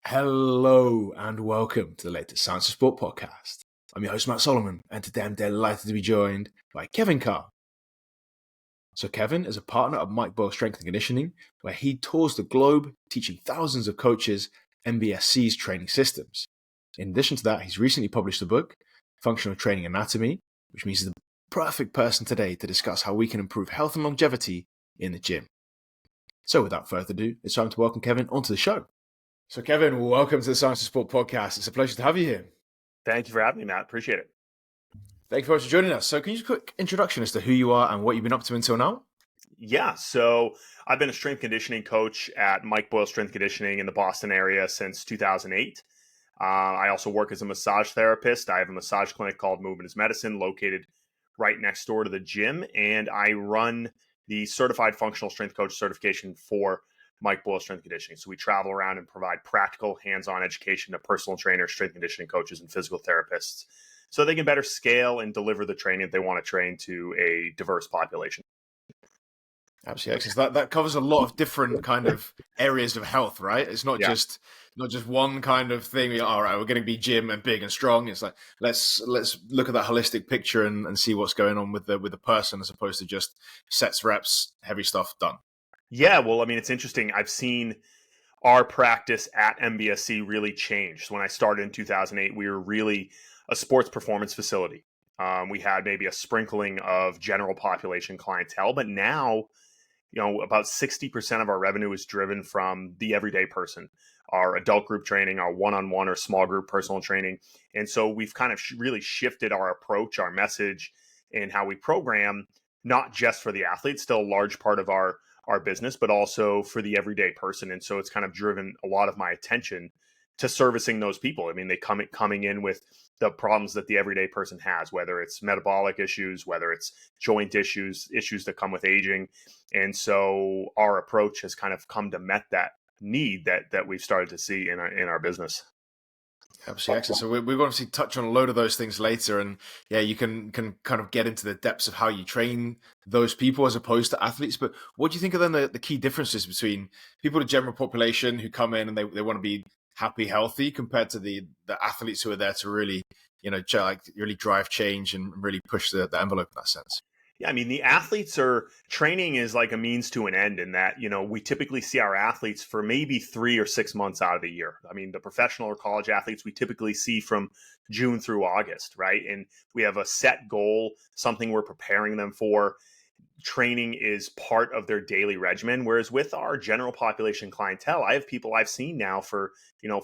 Hello and welcome to the latest Science of Sport podcast. I'm your host, Matt Solomon, and today I'm delighted to be joined by Kevin Carr. So Kevin is a partner of Boyle Strength and Conditioning, where he tours the globe teaching thousands of coaches MBSC's training systems. In addition to that, he's recently published a book, Functional Training Anatomy, which means he's the perfect person today to discuss how we can improve health and longevity in the gym. So without further ado, it's time to welcome Kevin onto the show. So Kevin, welcome to the Science of Sport podcast. It's a pleasure to have you here. Thank you for having me, Matt. Appreciate it. Thank you very much for joining us. So can you just a quick introduction as to who you are and what you've been up to until now? Yeah, so I've been a strength conditioning coach at Boyle Strength Conditioning in the Boston area since 2008. I also work as a massage therapist. I have a massage clinic called Movement is Medicine located right next door to the gym, and I run the Certified Functional Strength Coach certification for Boyle Strength Conditioning. So we travel around and provide practical, hands-on education to personal trainers, strength conditioning coaches, and physical therapists so they can better scale and deliver the training that they want to train to a diverse population. Absolutely excellent. That covers a lot of different kind of areas of health, right? It's not just one kind of thing. All right, we're going to be gym and big and strong. It's like let's look at that holistic picture and see what's going on with the person as opposed to just sets, reps, heavy stuff done. Yeah, well, I mean, it's interesting. I've seen our practice at MBSC really change. When I started in 2008, we were really a sports performance facility. We had maybe a sprinkling of general population clientele, but now, about 60% of our revenue is driven from the everyday person, our adult group training, our one-on-one or small group personal training. And so we've kind of really shifted our approach, our message, and how we program, not just for the athlete, still a large part of our business, but also for the everyday person. And so it's kind of driven a lot of my attention to servicing those people. I mean, they coming in with the problems that the everyday person has, whether it's metabolic issues, whether it's joint issues that come with aging. And so our approach has kind of come to met that need that we've started to see in our business. Absolutely excellent. So we've obviously touched on a load of those things later, and yeah, you can kind of get into the depths of how you train those people as opposed to athletes. But what do you think are then the key differences between people, the general population who come in and they want to be happy, healthy, compared to the athletes who are there to really, really drive change and really push the envelope in that sense? Yeah, I mean, the athletes training is like a means to an end in that, we typically see our athletes for maybe 3 or 6 months out of the year. I mean, the professional or college athletes we typically see from June through August, right? And we have a set goal, something we're preparing them for. Training is part of their daily regimen. Whereas with our general population clientele, I have people I've seen now for,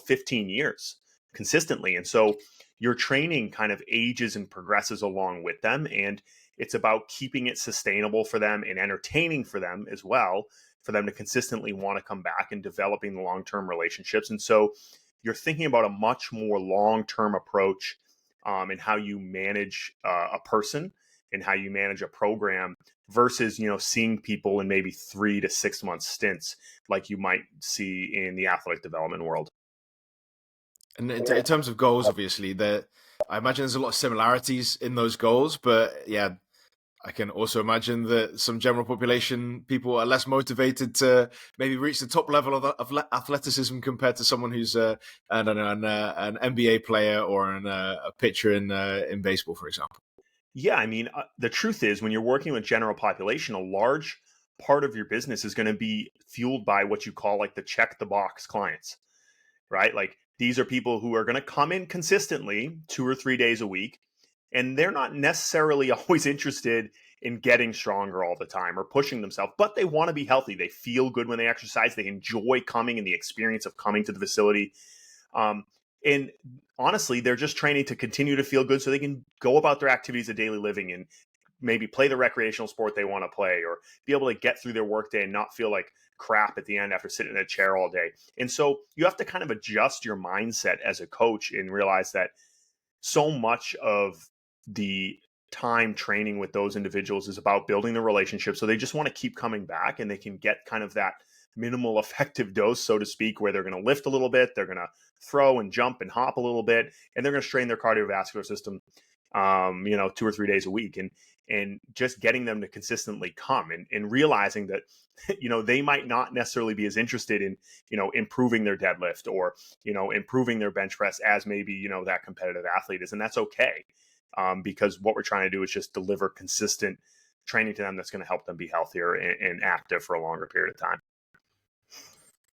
15 years consistently. And so your training kind of ages and progresses along with them. And it's about keeping it sustainable for them and entertaining for them as well, for them to consistently want to come back and developing the long-term relationships. And so you're thinking about a much more long-term approach in how you manage a person and how you manage a program versus, seeing people in maybe 3 to 6 month stints like you might see in the athletic development world. And in terms of goals, obviously, I imagine there's a lot of similarities in those goals, but yeah, I can also imagine that some general population people are less motivated to maybe reach the top level of athleticism compared to someone who's an NBA player or a pitcher in baseball, for example. Yeah, I mean, the truth is when you're working with general population, a large part of your business is going to be fueled by what you call like the check the box clients, right? Like these are people who are going to come in consistently 2 or 3 days a week, and they're not necessarily always interested in getting stronger all the time or pushing themselves, but they want to be healthy. They feel good when they exercise. They enjoy coming and the experience of coming to the facility. And honestly, they're just training to continue to feel good so they can go about their activities of daily living and maybe play the recreational sport they want to play or be able to get through their workday and not feel like crap at the end after sitting in a chair all day. And so you have to kind of adjust your mindset as a coach and realize that so much of the time training with those individuals is about building the relationship. So they just want to keep coming back and they can get kind of that minimal effective dose, so to speak, where they're going to lift a little bit, they're going to throw and jump and hop a little bit, and they're going to strain their cardiovascular system, 2 or 3 days a week. And and just getting them to consistently come, and realizing that, they might not necessarily be as interested in, improving their deadlift or, improving their bench press as maybe, that competitive athlete is. And that's okay. Because what we're trying to do is just deliver consistent training to them that's going to help them be healthier and active for a longer period of time.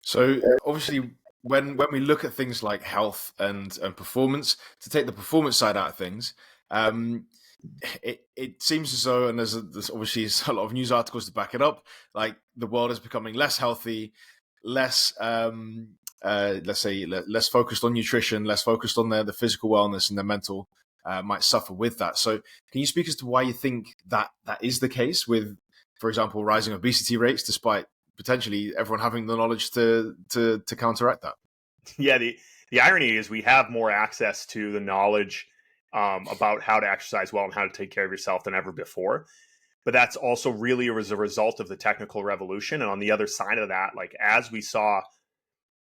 So obviously, when we look at things like health and performance, to take the performance side out of things, it seems as though, and there's obviously a lot of news articles to back it up, like the world is becoming less healthy, less let's say less focused on nutrition, less focused on the physical wellness, and the mental might suffer with that. So can you speak as to why you think that is the case with, for example, rising obesity rates, despite potentially everyone having the knowledge to counteract that? Yeah, the irony is we have more access to the knowledge about how to exercise well and how to take care of yourself than ever before. But that's also really as a result of the technical revolution. And on the other side of that, like as we saw,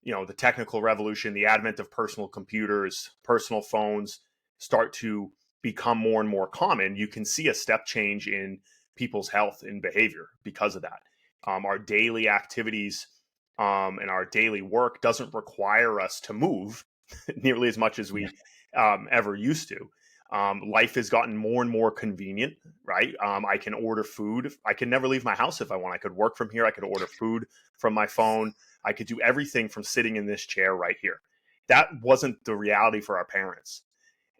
the technical revolution, the advent of personal computers, personal phones start to become more and more common, you can see a step change in people's health and behavior because of that. Our daily activities and our daily work doesn't require us to move nearly as much as we ever used to. Life has gotten more and more convenient, right? I can order food. I can never leave my house if I want. I could work from here. I could order food from my phone. I could do everything from sitting in this chair right here. That wasn't the reality for our parents.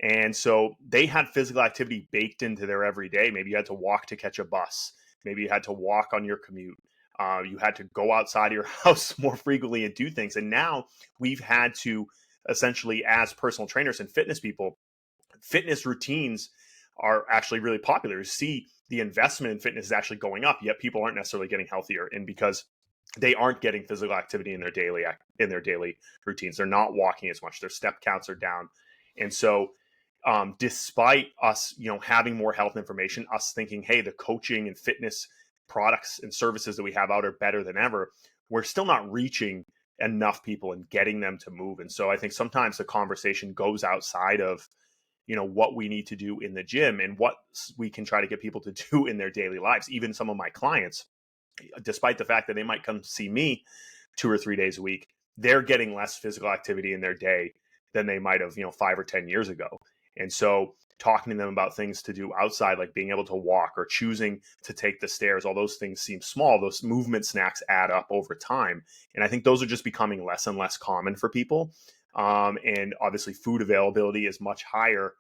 And so they had physical activity baked into their everyday. Maybe you had to walk to catch a bus. Maybe you had to walk on your commute. You had to go outside of your house more frequently and do things. And now we've had to essentially, as personal trainers and fitness people, fitness routines are actually really popular. You see the investment in fitness is actually going up, yet people aren't necessarily getting healthier. And because they aren't getting physical activity in their daily routines, they're not walking as much. Their step counts are down. And so despite us, having more health information, us thinking, hey, the coaching and fitness products and services that we have out are better than ever, we're still not reaching enough people and getting them to move. And so I think sometimes the conversation goes outside of, what we need to do in the gym and what we can try to get people to do in their daily lives. Even some of my clients, despite the fact that they might come see me 2 or 3 days a week, they're getting less physical activity in their day than they might have, 5 or 10 years ago. And so talking to them about things to do outside, like being able to walk or choosing to take the stairs, all those things seem small. Those movement snacks add up over time. And I think those are just becoming less and less common for people. And obviously food availability is much higher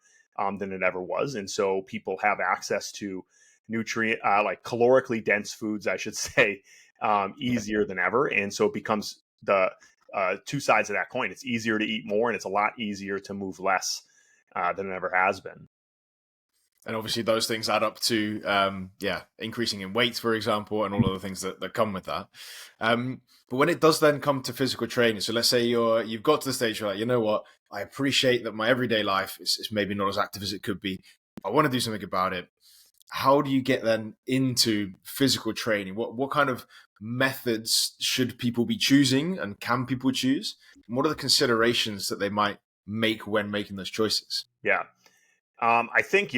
than it ever was. And so people have access to nutrient, like calorically dense foods, I should say, easier than ever. And so it becomes the two sides of that coin. It's easier to eat more and it's a lot easier to move less than it ever has been. And obviously those things add up to, increasing in weight, for example, and all of the things that come with that. But when it does then come to physical training, so let's say you've got to the stage where, like, you know what, I appreciate that my everyday life is maybe not as active as it could be. I want to do something about it. How do you get then into physical training? What kind of methods should people be choosing, and can people choose? And what are the considerations that they might make when making those choices? Yeah. I think,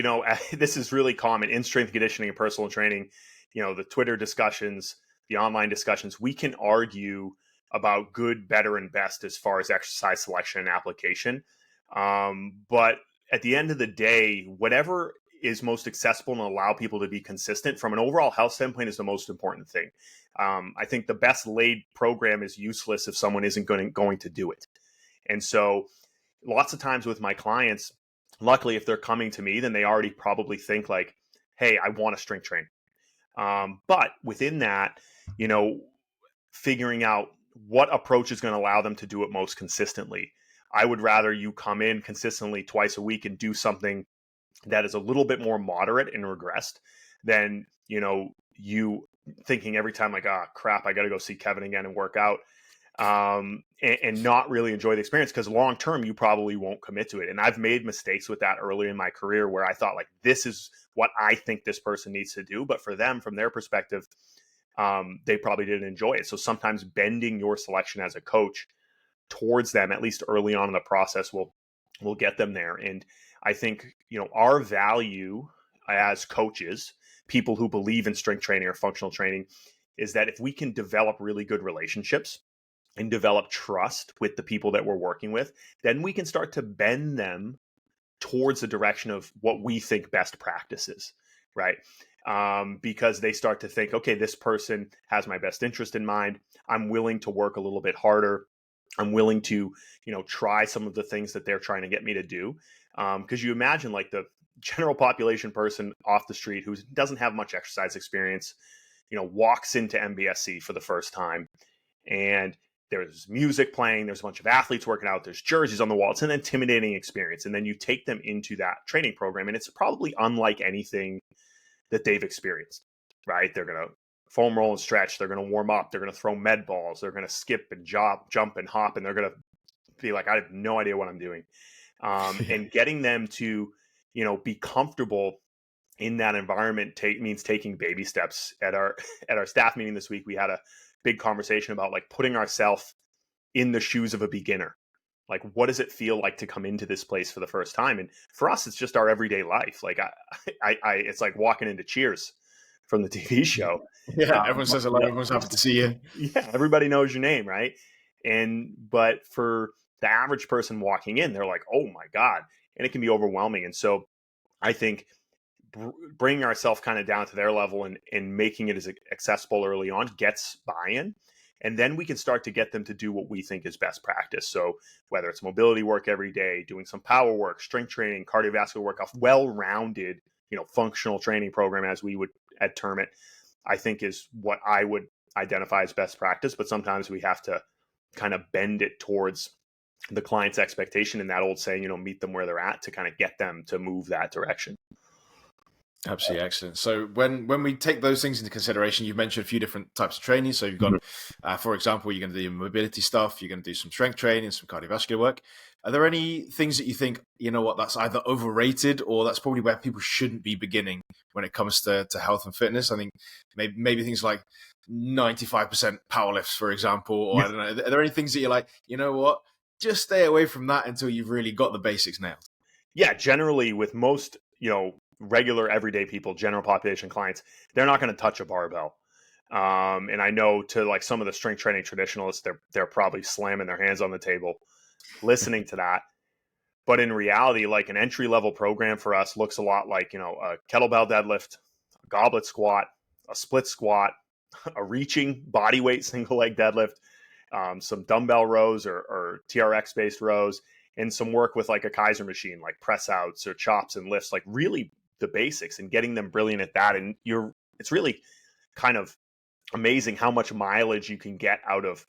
this is really common in strength conditioning and personal training, the Twitter discussions, the online discussions. We can argue about good, better, and best as far as exercise selection and application. But at the end of the day, whatever is most accessible and allow people to be consistent from an overall health standpoint is the most important thing. I think the best laid program is useless if someone isn't going to do it. And so lots of times with my clients, luckily, if they're coming to me, then they already probably think like, hey, I want to strength train. But within that, figuring out what approach is going to allow them to do it most consistently. I would rather you come in consistently twice a week and do something that is a little bit more moderate and regressed than, you thinking every time like, crap, I got to go see Kevin again and work out. And not really enjoy the experience, because long term you probably won't commit to it. And I've made mistakes with that early in my career where I thought like, this is what I think this person needs to do, but for them, from their perspective, they probably didn't enjoy it. So sometimes bending your selection as a coach towards them, at least early on in the process, will get them there. And I think our value as coaches, people who believe in strength training or functional training, is that if we can develop really good relationships and develop trust with the people that we're working with, then we can start to bend them towards the direction of what we think best practices, right? Because they start to think, okay, this person has my best interest in mind. I'm willing to work a little bit harder. I'm willing to, try some of the things that they're trying to get me to do. Because you imagine like the general population person off the street who doesn't have much exercise experience, walks into MBSC for the first time, and there's music playing, there's a bunch of athletes working out, there's jerseys on the wall. It's an intimidating experience. And then you take them into that training program, and it's probably unlike anything that they've experienced, right? They're going to foam roll and stretch. They're going to warm up. They're going to throw med balls. They're going to skip and jump and hop, and they're going to be like, I have no idea what I'm doing. And getting them to, be comfortable in that environment means taking baby steps. At our staff meeting this week, we had a big conversation about like putting ourselves in the shoes of a beginner. Like, what does it feel like to come into this place for the first time? And for us, it's just our everyday life. Like it's like walking into Cheers from the TV show. Yeah, everyone says hello. Everyone's happy to see you. Yeah, everybody knows your name, right? But for the average person walking in, they're like, oh my God. And it can be overwhelming. And so I think bringing ourselves kind of down to their level and making it as accessible early on gets buy-in. And then we can start to get them to do what we think is best practice. So whether it's mobility work every day, doing some power work, strength training, cardiovascular work, a well-rounded, functional training program, as we would term it, I think is what I would identify as best practice. But sometimes we have to kind of bend it towards the client's expectation, and that old saying, meet them where they're at, to kind of get them to move that direction. Absolutely excellent. So when we take those things into consideration, you've mentioned a few different types of training. So you've got, for example, you're going to do mobility stuff, you're going to do some strength training, some cardiovascular work. Are there any things that you think, that's either overrated or that's probably where people shouldn't be beginning when it comes to health and fitness? I think maybe things like 95% power lifts, for example, or I don't know. Are there any things that you're like, just stay away from that until you've really got the basics nailed? Yeah, generally with most, regular everyday people, general population clients, they're not going to touch a barbell. And I know to like some of the strength training traditionalists, they're probably slamming their hands on the table listening to that. But in reality, like an entry level program for us looks a lot like, a kettlebell deadlift, a goblet squat, a split squat, a reaching body weight single leg deadlift, some dumbbell rows or TRX based rows, and some work with like a Kaiser machine, like press outs or chops and lifts, like really the basics, and getting them brilliant at that. And it's really kind of amazing how much mileage you can get out of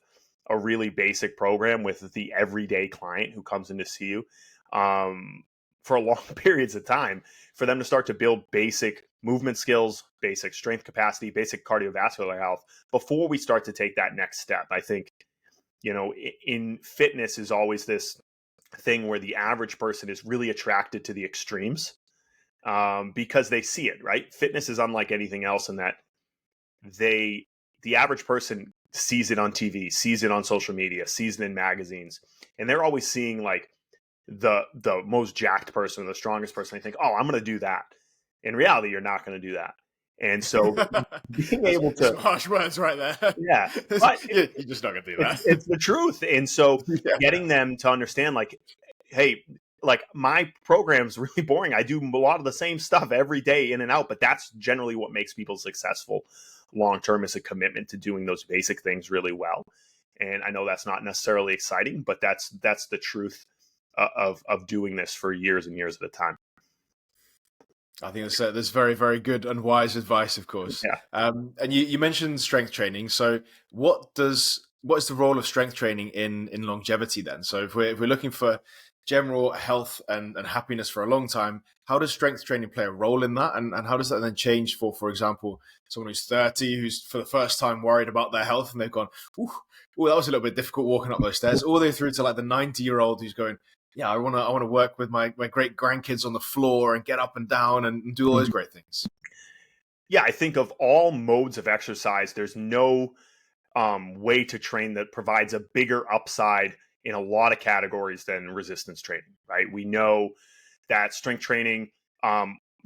a really basic program with the everyday client who comes in to see you for long periods of time, for them to start to build basic movement skills, basic strength capacity, basic cardiovascular health before we start to take that next step. I think, in fitness is always this thing where the average person is really attracted to the extremes because they see it, right? Fitness is unlike anything else in that the average person sees it on TV, sees it on social media, sees it in magazines, and they're always seeing like the most jacked person, the strongest person. They think, oh, I'm going to do that. In reality, you're not going to do that. And so being able to... Some harsh words right there. Yeah. But you're just not going to do that. It's the truth. And so getting them to understand like, hey, like my program's really boring. I do a lot of the same stuff every day in and out, but that's generally what makes people successful long-term, is a commitment to doing those basic things really well. And I know that's not necessarily exciting, but that's the truth of doing this for years and years at a time. I think that's very, very good and wise advice, of course. Yeah. And you mentioned strength training. So what is the role of strength training in longevity then? So if we're looking for general health and happiness for a long time, how does strength training play a role in that? And how does that then change for example, someone who's 30, who's for the first time worried about their health and they've gone, ooh, that was a little bit difficult walking up those stairs, all the way through to like the 90-year-old who's going, yeah, I want to work with my great grandkids on the floor and get up and down and do all those great things. Yeah, I think of all modes of exercise, there's no way to train that provides a bigger upside in a lot of categories than resistance training, right? We know that strength training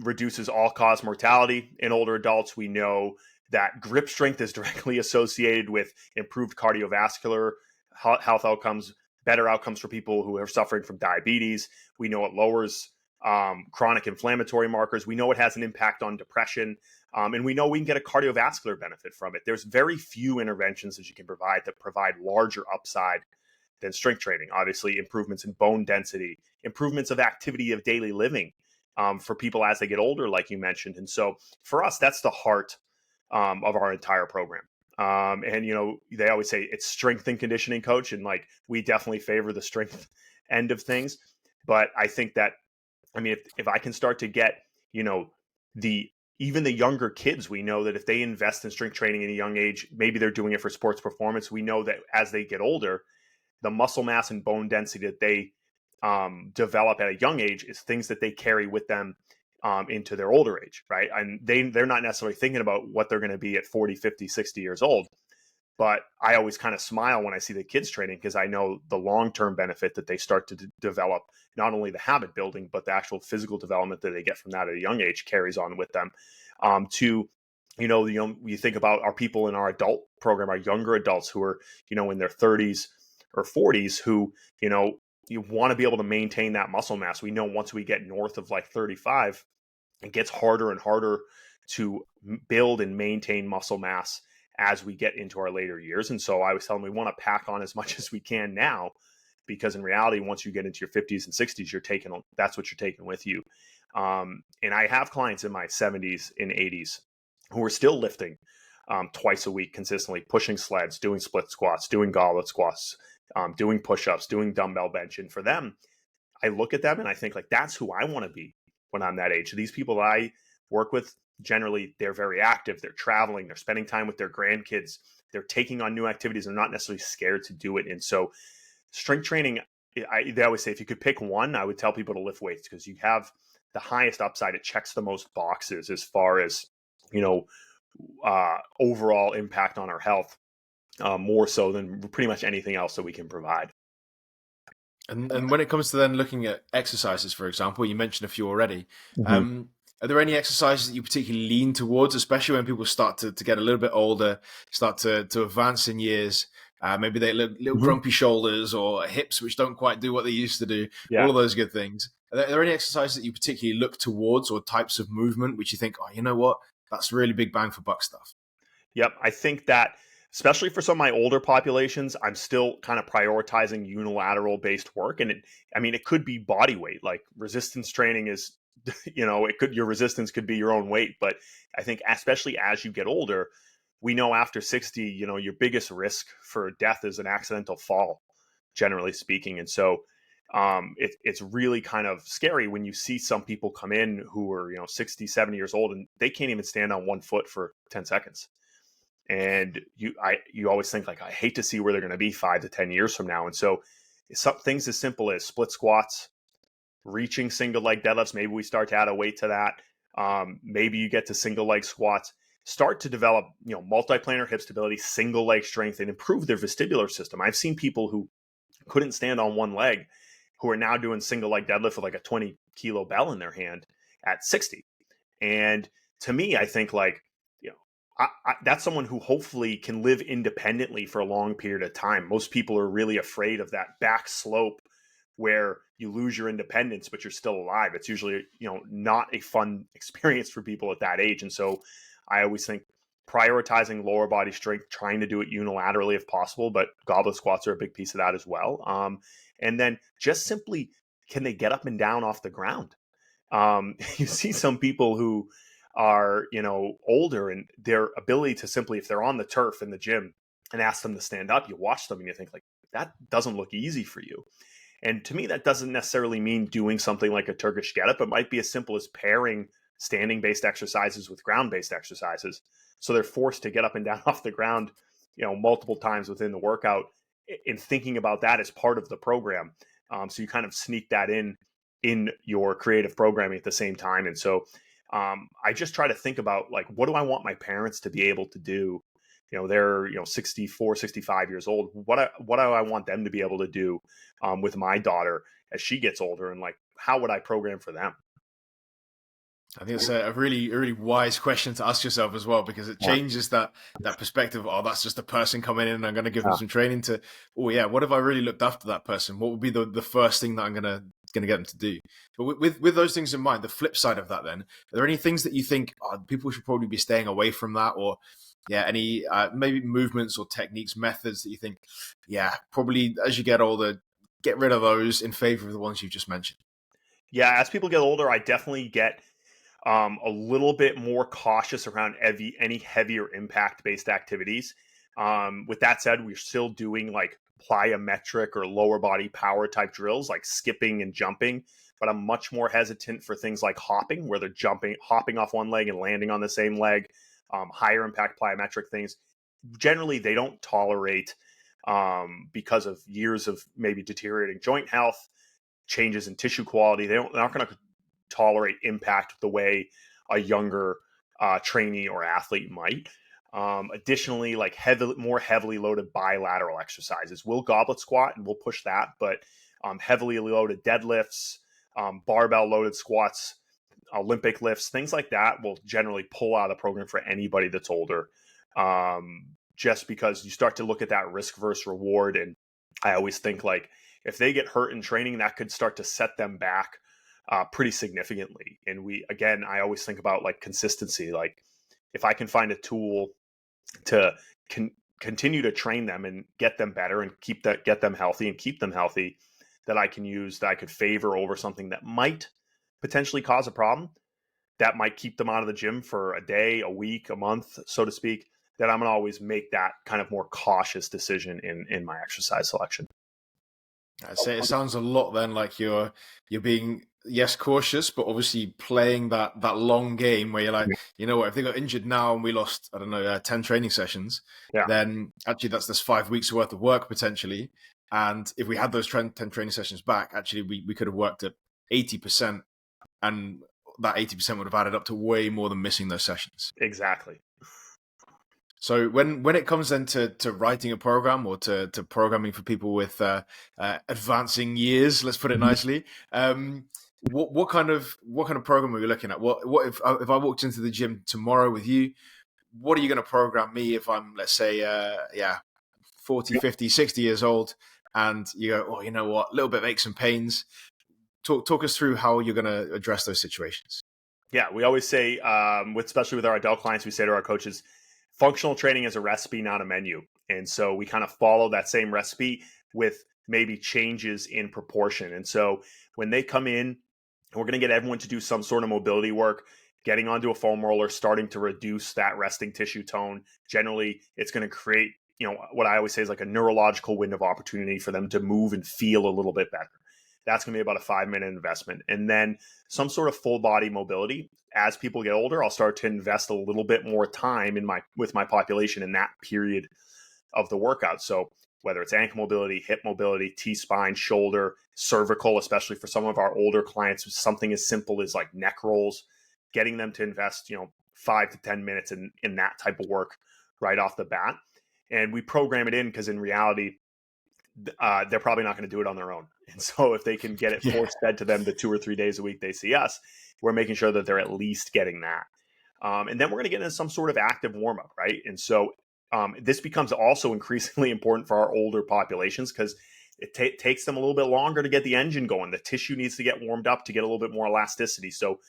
reduces all-cause mortality in older adults. We know that grip strength is directly associated with improved cardiovascular health outcomes, better outcomes for people who are suffering from diabetes. We know it lowers chronic inflammatory markers. We know it has an impact on depression. And we know we can get a cardiovascular benefit from it. There's very few interventions that you can provide that provide larger upside than strength training. Obviously, improvements in bone density, improvements of activity of daily living for people as they get older, like you mentioned. And so for us, that's the heart of our entire program. And, you know, they always say it's strength and conditioning coach. And like, we definitely favor the strength end of things. But I think that, I mean, if I can start to get, you know, even the younger kids, we know that if they invest in strength training at a young age, maybe they're doing it for sports performance. We know that as they get older, the muscle mass and bone density that they develop at a young age is things that they carry with them into their older age, right? And they're not necessarily thinking about what they're going to be at 40, 50, 60 years old. But I always kind of smile when I see the kids training because I know the long-term benefit that they start to develop, not only the habit building, but the actual physical development that they get from that at a young age carries on with them. You think about our people in our adult program, our younger adults who are, you know, in their 30s or 40s who, you know, you want to be able to maintain that muscle mass. We know once we get north of like 35, it gets harder and harder to build and maintain muscle mass as we get into our later years. And so I was telling them we want to pack on as much as we can now, because in reality, once you get into your 50s and 60s, that's what you're taking with you. And I have clients in my 70s and 80s who are still lifting twice a week consistently, pushing sleds, doing split squats, doing goblet squats, doing push-ups, doing dumbbell bench. And for them, I look at them and I think like, that's who I want to be when I'm that age. These people that I work with, generally, they're very active. They're traveling. They're spending time with their grandkids. They're taking on new activities. They're not necessarily scared to do it. And so strength training, they always say, if you could pick one, I would tell people to lift weights because you have the highest upside. It checks the most boxes as far as, you know, overall impact on our health, more so than pretty much anything else that we can provide. And when it comes to then looking at exercises, for example, you mentioned a few already. Mm-hmm. Are there any exercises that you particularly lean towards, especially when people start to get a little bit older, start to advance in years? Maybe they look little grumpy shoulders or hips which don't quite do what they used to do. Yeah. All of those good things. Are there any exercises that you particularly look towards or types of movement which you think, oh, you know what, that's really big bang for buck stuff? Yep, I think that especially for some of my older populations, I'm still kind of prioritizing unilateral based work. And it could be body weight, like resistance training is, you know, your resistance could be your own weight. But I think especially as you get older, we know after 60, you know, your biggest risk for death is an accidental fall, generally speaking. And so it's really kind of scary when you see some people come in who are, you know, 60, 70 years old and they can't even stand on one foot for 10 seconds. And you always think like, I hate to see where they're going to be 5 to 10 years from now. And so some things as simple as split squats, reaching single leg deadlifts. Maybe we start to add a weight to that. Maybe you get to single leg squats, start to develop, you know, multiplanar hip stability, single leg strength, and improve their vestibular system. I've seen people who couldn't stand on one leg who are now doing single leg deadlift with like a 20 kilo bell in their hand at 60. And to me, I think like, that's someone who hopefully can live independently for a long period of time. Most people are really afraid of that back slope where you lose your independence, but you're still alive. It's usually, you know, not a fun experience for people at that age. And so I always think prioritizing lower body strength, trying to do it unilaterally if possible, but goblet squats are a big piece of that as well. And then just simply, can they get up and down off the ground? You see some people who are, you know, older and their ability to simply, if they're on the turf in the gym and ask them to stand up, you watch them and you think like, that doesn't look easy for you. And to me, that doesn't necessarily mean doing something like a Turkish get-up. It might be as simple as pairing standing-based exercises with ground-based exercises. So they're forced to get up and down off the ground, you know, multiple times within the workout, and thinking about that as part of the program. So you kind of sneak that in your creative programming at the same time. And so I just try to think about like, what do I want my parents to be able to do? You know, they're, you know, 64, 65 years old. What do I want them to be able to do with my daughter as she gets older? And like, how would I program for them? I think it's a really wise question to ask yourself as well, because it Yeah. changes that perspective. Oh, that's just a person coming in and I'm going to give them some training to, oh yeah, what if I really looked after that person? What would be the first thing that I'm going to get them to do? But with those things in mind, the flip side of that then, are there any things that you think people should probably be staying away from that, or yeah, any maybe movements or techniques, methods that you think, yeah, probably as you get older, get rid of those in favor of the ones you just mentioned? Yeah, as people get older, I definitely get a little bit more cautious around any heavier impact based activities. With that said, we're still doing like plyometric or lower body power type drills like skipping and jumping, but I'm much more hesitant for things like hopping, where they're hopping off one leg and landing on the same leg. Higher impact plyometric things, generally they don't tolerate, because of years of maybe deteriorating joint health, changes in tissue quality. They're not going to tolerate impact the way a younger trainee or athlete might. Additionally, like more heavily loaded bilateral exercises. We'll goblet squat and we'll push that, but heavily loaded deadlifts, barbell loaded squats, Olympic lifts, things like that will generally pull out of the program for anybody that's older. Just because you start to look at that risk versus reward. And I always think like if they get hurt in training, that could start to set them back pretty significantly. And I always think about like consistency. Like if I can find a tool to continue to train them and get them better and get them healthy and keep them healthy, that I can use, that I could favor over something that might potentially cause a problem, that might keep them out of the gym for a day, a week, a month, so to speak, that I'm going to always make that kind of more cautious decision in my exercise selection. I'd say it sounds a lot then like you're being, yes, cautious, but obviously playing that long game where you're like, you know what, if they got injured now and we lost, I don't know, 10 training sessions, Yeah. then actually that's 5 weeks worth of work potentially. And if we had those 10 training sessions back, actually we could have worked at 80%, and that 80% would have added up to way more than missing those sessions. Exactly. So when it comes then to writing a program, or to programming for people with advancing years, let's put it nicely, what kind of program are we looking at? What if I walked into the gym tomorrow with you? What are you going to program me if I'm, let's say, 40, 50, 60 years old, and you go, oh, you know what, a little bit of aches and pains. Talk us through how you're going to address those situations. Yeah, we always say, especially with our adult clients, we say to our coaches, functional training is a recipe, not a menu. And so we kind of follow that same recipe with maybe changes in proportion. And so when they come in, we're going to get everyone to do some sort of mobility work, getting onto a foam roller, starting to reduce that resting tissue tone. Generally, it's going to create, what I always say is like a neurological window of opportunity for them to move and feel a little bit better. That's going to be about a 5-minute investment. And then some sort of full body mobility. As people get older, I'll start to invest a little bit more time with my population in that period of the workout. So whether it's ankle mobility, hip mobility, T-spine, shoulder, cervical, especially for some of our older clients, something as simple as like neck rolls, getting them to invest, 5 to 10 minutes in that type of work right off the bat. And we program it in because in reality, they're probably not going to do it on their own. And so if they can get it force fed to them the 2 or 3 days a week they see us, we're making sure that they're at least getting that. And then we're going to get into some sort of active warm up, right? And so this becomes also increasingly important for our older populations because it takes them a little bit longer to get the engine going. The tissue needs to get warmed up to get a little bit more elasticity. So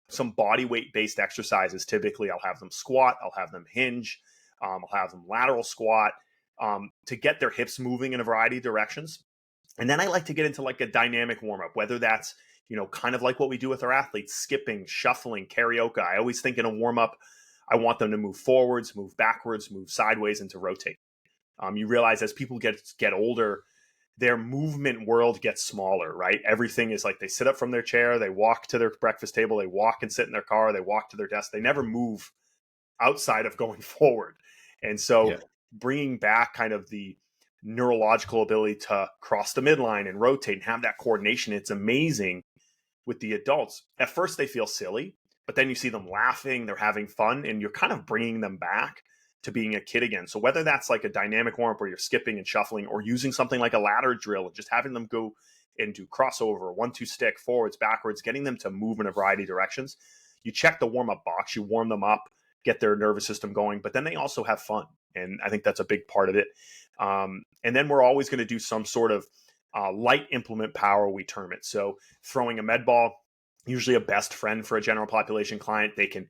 some body weight based exercises, typically I'll have them squat, I'll have them hinge, I'll have them lateral squat, to get their hips moving in a variety of directions. And then I like to get into like a dynamic warm up, whether that's, kind of like what we do with our athletes, skipping, shuffling, karaoke. I always think in a warm up, I want them to move forwards, move backwards, move sideways, and to rotate. You realize as people get older, their movement world gets smaller, right? Everything is like they sit up from their chair, they walk to their breakfast table, they walk and sit in their car, they walk to their desk. They never move outside of going forward. And so bringing back kind of the neurological ability to cross the midline and rotate and have that coordination, it's amazing with the adults. At first they feel silly, but then you see them laughing, they're having fun, and you're kind of bringing them back to being a kid again. So whether that's like a dynamic warm-up where you're skipping and shuffling, or using something like a ladder drill and just having them go and do crossover, 1-2 stick, forwards, backwards, getting them to move in a variety of directions, you check the warm-up box, you warm them up, get their nervous system going, but then they also have fun. And I think that's a big part of it. And then we're always going to do some sort of light implement power, we term it. So throwing a med ball, usually a best friend for a general population client. They can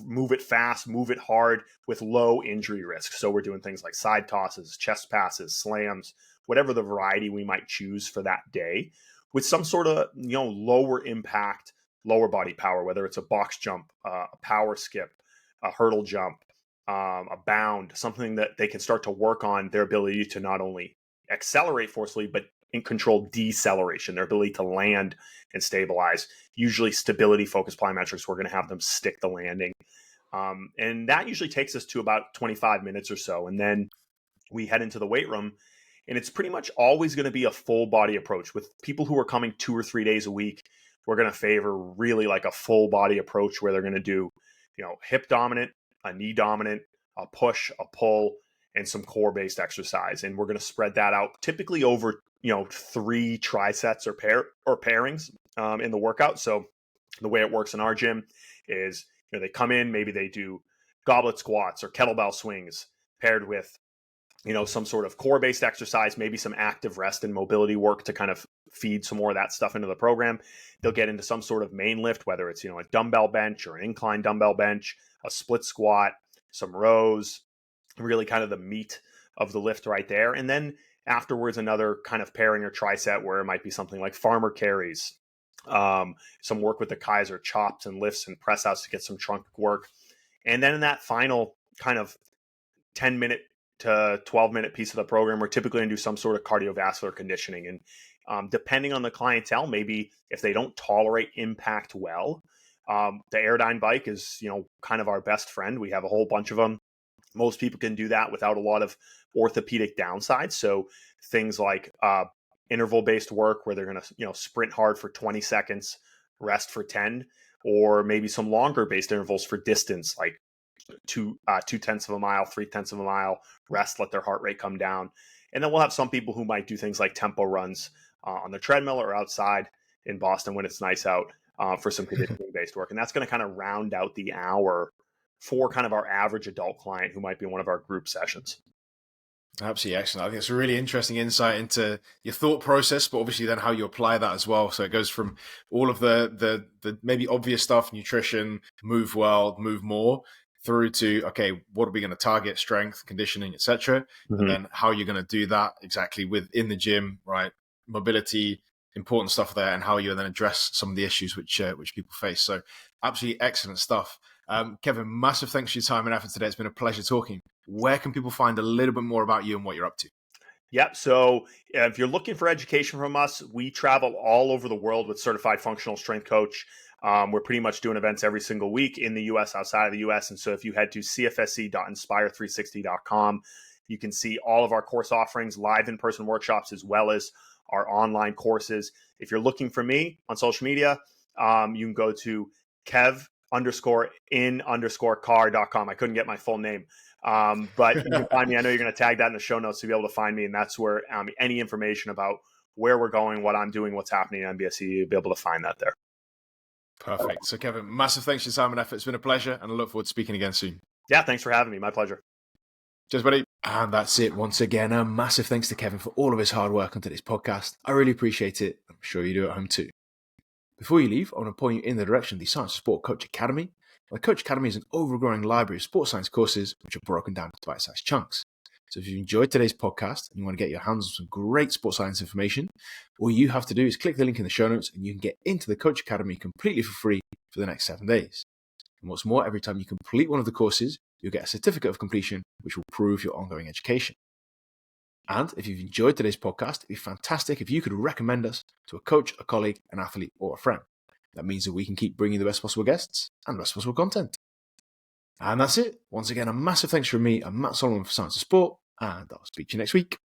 move it fast, move it hard with low injury risk. So we're doing things like side tosses, chest passes, slams, whatever the variety we might choose for that day, with some sort of lower impact, lower body power, whether it's a box jump, a power skip, a hurdle jump, a bound, something that they can start to work on their ability to not only accelerate forcefully, but in control deceleration, their ability to land and stabilize. Usually stability focused plyometrics, we're going to have them stick the landing. And that usually takes us to about 25 minutes or so. And then we head into the weight room, and it's pretty much always going to be a full body approach. With people who are coming 2 or 3 days a week, we're going to favor really like a full body approach where they're going to do, hip dominant, a knee dominant, a push, a pull, and some core based exercise. And we're going to spread that out typically over 3 trisets or pairings in the workout. So the way it works in our gym is, they come in, maybe they do goblet squats or kettlebell swings paired with, some sort of core based exercise, maybe some active rest and mobility work to kind of feed some more of that stuff into the program. They'll get into some sort of main lift, whether it's, a dumbbell bench or an incline dumbbell bench, a split squat, some rows, really kind of the meat of the lift right there. And then afterwards, another kind of pairing or triset where it might be something like farmer carries, some work with the Kaiser chops and lifts and press outs to get some trunk work. And then in that final kind of 10-minute to 12-minute piece of the program, we're typically going to do some sort of cardiovascular conditioning. And depending on the clientele, maybe if they don't tolerate impact well, the Airdyne bike is, kind of our best friend. We have a whole bunch of them. Most people can do that without a lot of orthopedic downsides. So things like interval-based work where they're going to, sprint hard for 20 seconds, rest for 10, or maybe some longer-based intervals for distance, like 2/10 of a mile, 3/10 of a mile, rest, let their heart rate come down. And then we'll have some people who might do things like tempo runs on the treadmill or outside in Boston when it's nice out for some conditioning-based work. And that's going to kind of round out the hour for kind of our average adult client who might be in one of our group sessions. Absolutely excellent. I think it's a really interesting insight into your thought process, but obviously then how you apply that as well. So it goes from all of the maybe obvious stuff, nutrition, move well, move more, through to, okay, what are we going to target, strength, conditioning, etc. Mm-hmm. And then how you're going to do that exactly within the gym, right? Mobility, important stuff there, and how you then address some of the issues which people face. So absolutely excellent stuff. Kevin, massive thanks for your time and effort today. It's been a pleasure talking. Where can people find a little bit more about you and what you're up to? Yep. So if you're looking for education from us, we travel all over the world with certified functional strength coach. We're pretty much doing events every single week in the U.S., outside of the U.S. And so if you head to cfsc.inspire360.com, you can see all of our course offerings, live in-person workshops, as well as our online courses. If you're looking for me on social media, you can go to kev_in_car.com. I couldn't get my full name. But you can find me. I know you're going to tag that in the show notes to be able to find me. And that's where any information about where we're going, what I'm doing, what's happening in MBSC, you'll be able to find that there. Perfect. So Kevin, massive thanks for your time and effort. It's been a pleasure, and I look forward to speaking again soon. Yeah, thanks for having me. My pleasure. Cheers, buddy. And that's it. Once again, a massive thanks to Kevin for all of his hard work on today's podcast. I really appreciate it. I'm sure you do at home too. Before you leave, I want to point you in the direction of the Science of Sport Coach Academy. The Coach Academy is an overgrowing library of sports science courses which are broken down into bite-sized chunks. So if you enjoyed today's podcast and you want to get your hands on some great sports science information, all you have to do is click the link in the show notes and you can get into the Coach Academy completely for free for the next 7 days. And what's more, every time you complete one of the courses, you'll get a certificate of completion which will prove your ongoing education. And if you've enjoyed today's podcast, it'd be fantastic if you could recommend us to a coach, a colleague, an athlete, or a friend. That means that we can keep bringing the best possible guests and best possible content. And that's it. Once again, a massive thanks from me and Matt Solomon for Science of Sport, and I'll speak to you next week.